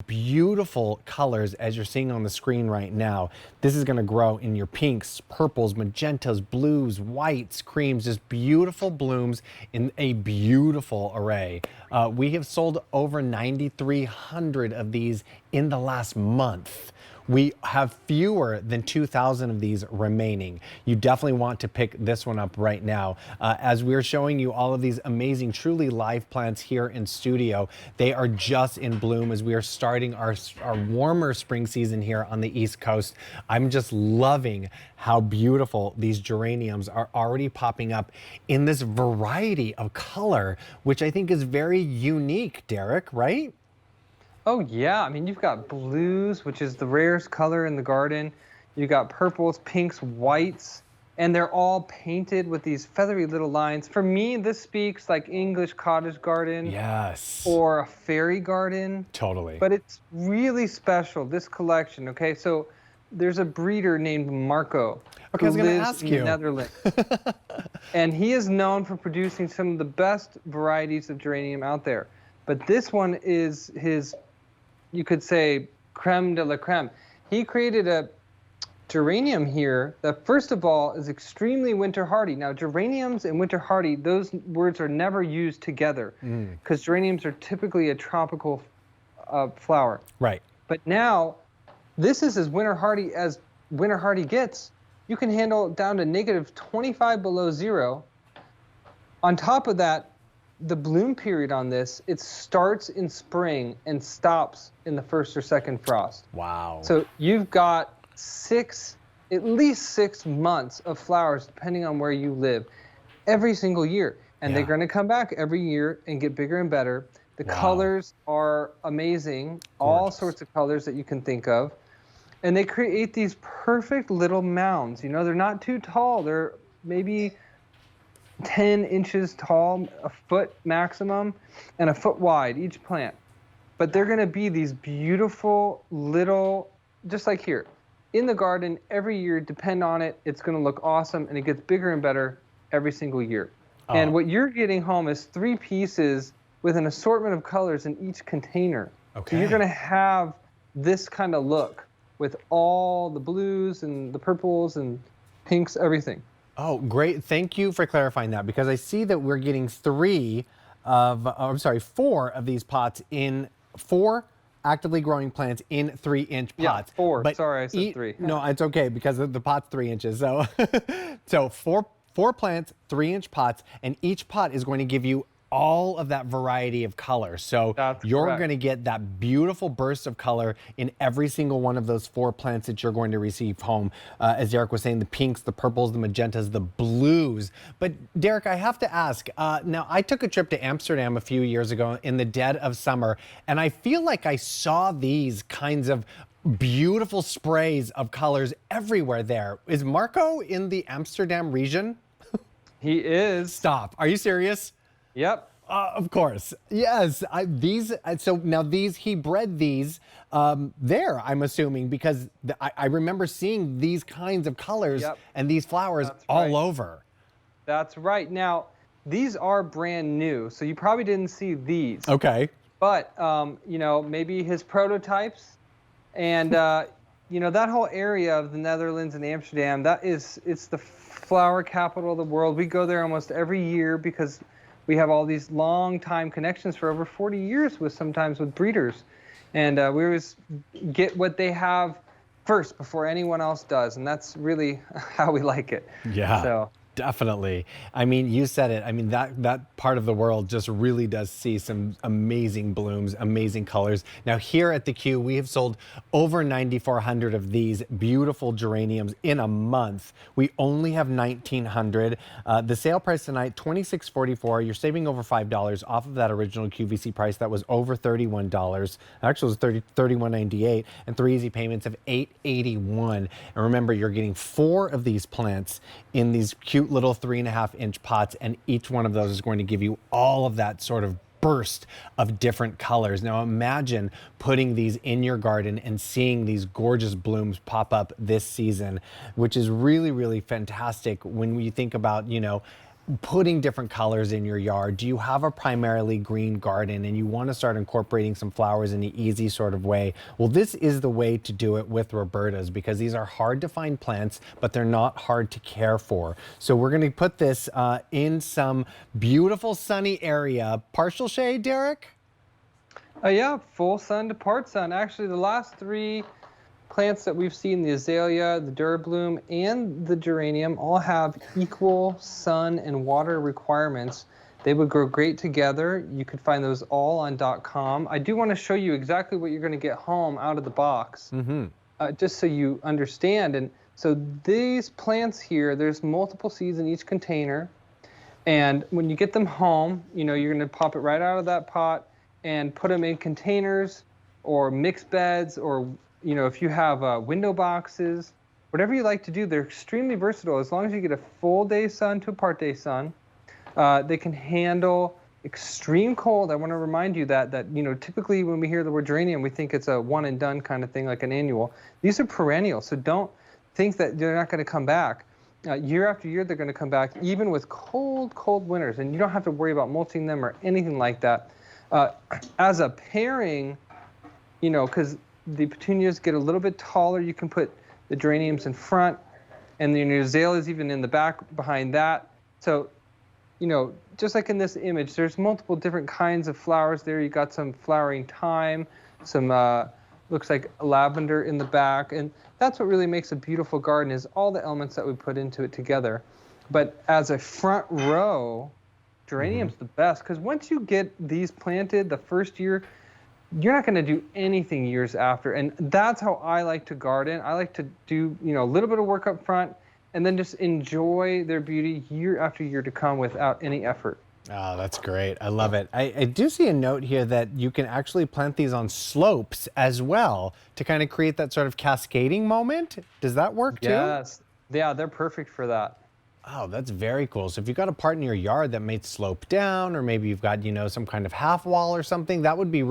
beautiful colors as you're seeing on the screen right now. This is going to grow in your pinks, purples, magentas, blues, whites, creams, just beautiful blooms in a beautiful array. We have sold over 9,300 of these in the last month. We have fewer than 2,000 of these remaining. You definitely want to pick this one up right now. As we're showing you all of these amazing, truly live plants here in studio, they are just in bloom as we are starting our warmer spring season here on the East Coast. I'm just loving how beautiful these geraniums are already popping up in this variety of color, which I think is very unique, Derek, right? Oh yeah, I mean, you've got blues, which is the rarest color in the garden. You've got purples, pinks, whites, and they're all painted with these feathery little lines. For me, this speaks like English cottage garden. Yes. Or a fairy garden. Totally. But it's really special, this collection, okay? So there's a breeder named Marco Okay, I was who going to lives ask in you. the Netherlands. And he is known for producing some of the best varieties of geranium out there. But this one is his, you could say, creme de la creme. He created a geranium here that, first of all, is extremely winter hardy. Now, geraniums and winter hardy, those words are never used together because geraniums are typically a tropical flower. Right. But now, this is as winter hardy gets. You can handle it down to -25 below zero. On top of that, the bloom period on this, it starts in spring and stops in the first or second frost. Wow. So you've got at least 6 months of flowers, depending on where you live, every single year. And they're going to come back every year and get bigger and better. The colors are amazing, all sorts of colors that you can think of. And they create these perfect little mounds. You know, they're not too tall. They're maybe 10 inches tall, a foot maximum, and a foot wide, each plant. But they're going to be these beautiful little, just like here, in the garden every year. Depend on it. It's going to look awesome, and it gets bigger and better every single year. Oh. And what you're getting home is 3 pieces with an assortment of colors in each container. Okay. So you're going to have this kind of look with all the blues and the purples and pinks, everything. Oh, great. Thank you for clarifying that, because I see that we're getting 4 of these pots in 4 actively growing plants in 3-inch pots. Yeah, 4. But sorry, I said 3. No, it's okay because the pot's 3 inches. So, so four plants, 3-inch pots, and each pot is going to give you all of that variety of color. So you're going to get that beautiful burst of color in every single one of those 4 plants that you're going to receive home. As Derek was saying, the pinks, the purples, the magentas, the blues. But Derek, I have to ask, now I took a trip to Amsterdam a few years ago in the dead of summer, and I feel like I saw these kinds of beautiful sprays of colors everywhere there. Is Marco in the Amsterdam region? He is. Stop. Are you serious? Yep. Of course. Yes. So now he bred these there, I'm assuming, because I remember seeing these kinds of colors and these flowers all over. That's right. Now, these are brand new, so you probably didn't see these. Okay. But, you know, maybe his prototypes and, you know, that whole area of the Netherlands and Amsterdam, it's the flower capital of the world. We go there almost every year because we have all these long time connections for over 40 years sometimes with breeders. And we always get what they have first before anyone else does. And that's really how we like it. Yeah. So. Definitely. I mean, you said it. I mean, that part of the world just really does see some amazing blooms, amazing colors. Now, here at the Q, we have sold over 9,400 of these beautiful geraniums in a month. We only have 1,900. The sale price tonight, $26.44. You're saving over $5 off of that original QVC price. That was over $31. Actually, it was $31.98, and 3 easy payments of $881. And remember, you're getting 4 of these plants in these cute little 3.5-inch pots, and each one of those is going to give you all of that sort of burst of different colors. Now imagine putting these in your garden and seeing these gorgeous blooms pop up this season, which is really, really fantastic when we think about, you know, putting different colors in your yard, do you have a primarily green garden and you want to start incorporating some flowers in an easy sort of way? Well, this is the way to do it with Robertas, because these are hard to find plants, but they're not hard to care for. So we're going to put this in some beautiful sunny area. Partial shade, Derek? Yeah, full sun to part sun. Actually, the last 3 plants that we've seen, the azalea, the durabloom, and the geranium, all have equal sun and water requirements. They would grow great together. You could find those all on .com. I do want to show you exactly what you're going to get home out of the box, just so you understand. And so these plants here, there's multiple seeds in each container. And when you get them home, you know, you're going to pop it right out of that pot and put them in containers or mixed beds, or you know, if you have window boxes, whatever you like to do. They're extremely versatile. As long as you get a full day sun to a part day sun, they can handle extreme cold. I want to remind you that you know, typically when we hear the word geranium, we think it's a one and done kind of thing, like an annual. These are perennials, so don't think that they're not going to come back. Year after year, they're going to come back, even with cold winters, and you don't have to worry about mulching them or anything like that. As a pairing, you know, because the petunias get a little bit taller, you can put the geraniums in front, and then your azaleas even in the back behind that. So, you know, just like in this image, there's multiple different kinds of flowers there. You got some flowering thyme, some looks like lavender in the back, and that's what really makes a beautiful garden, is all the elements that we put into it together. But as a front row, geranium's the best, because once you get these planted the first year, you're not going to do anything years after. And that's how I like to garden. I like to do, you know, a little bit of work up front and then just enjoy their beauty year after year to come without any effort. Oh, that's great. I love it. I do see a note here that you can actually plant these on slopes as well to kind of create that sort of cascading moment. Does that work too? Yes. Yeah, they're perfect for that. Oh, that's very cool. So if you've got a part in your yard that may slope down, or maybe you've got, you know, some kind of half wall or something, that would be,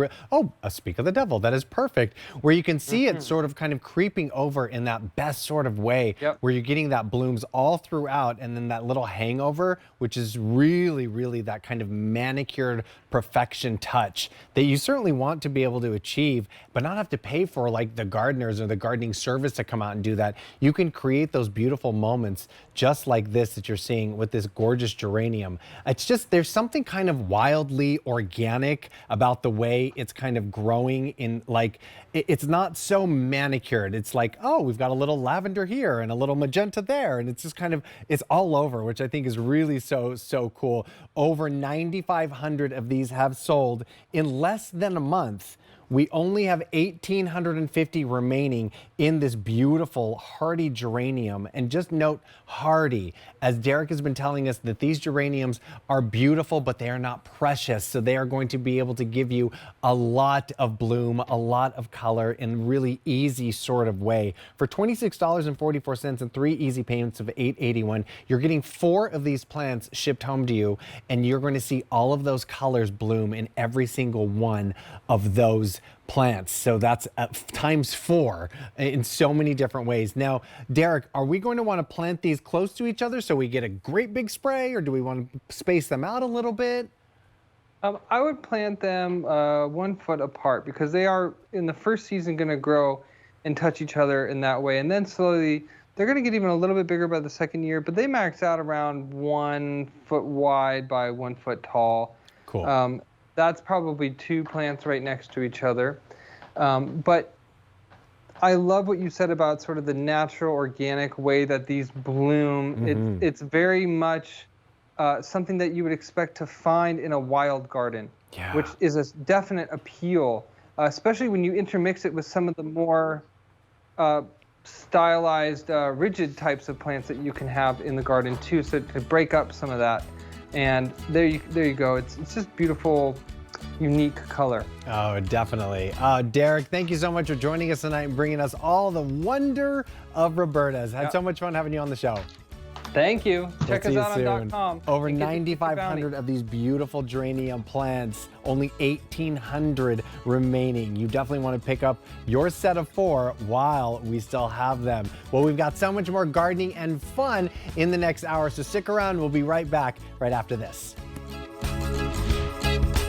speak of the devil, that is perfect. Where you can see it sort of kind of creeping over in that best sort of way, where you're getting that blooms all throughout, and then that little hangover, which is really, really that kind of manicured perfection touch that you certainly want to be able to achieve, but not have to pay for like the gardeners or the gardening service to come out and do that. You can create those beautiful moments just like this that you're seeing with this gorgeous geranium. It's just, there's something kind of wildly organic about the way it's kind of growing in, like, it's not so manicured. It's like, oh, we've got a little lavender here and a little magenta there. And it's just kind of, it's all over, which I think is really so cool. Over 9,500 of these have sold in less than a month. We only have 1,850 remaining in this beautiful hardy geranium. And just note hardy, as Derek has been telling us, that these geraniums are beautiful, but they are not precious. So they are going to be able to give you a lot of bloom, a lot of color in a really easy sort of way. For $26.44 and 3 easy payments of $8.81, you're getting 4 of these plants shipped home to you, and you're going to see all of those colors bloom in every single one of those plants. So that's times 4 in so many different ways. Now, Derek, are we going to want to plant these close to each other so we get a great big spray, or do we want to space them out a little bit? I would plant them 1 foot apart, because they are in the first season going to grow and touch each other in that way. And then slowly they're going to get even a little bit bigger by the second year, but they max out around 1 foot wide by 1 foot tall. Cool. That's probably 2 plants right next to each other. But I love what you said about sort of the natural, organic way that these bloom. It's very much something that you would expect to find in a wild garden, which is a definite appeal, especially when you intermix it with some of the more stylized, rigid types of plants that you can have in the garden too, so to break up some of that. And there you go. It's just beautiful, unique color. Oh, definitely. Derek, thank you so much for joining us tonight and bringing us all the wonder of Roberta's. Had so much fun having you on the show. Thank you. Check We'll us see you out on soon. .com. Over and get your 9,500 of these beautiful geranium plants, only 1,800 remaining. You definitely want to pick up your set of 4 while we still have them. Well, we've got so much more gardening and fun in the next hour, so stick around. We'll be right back right after this.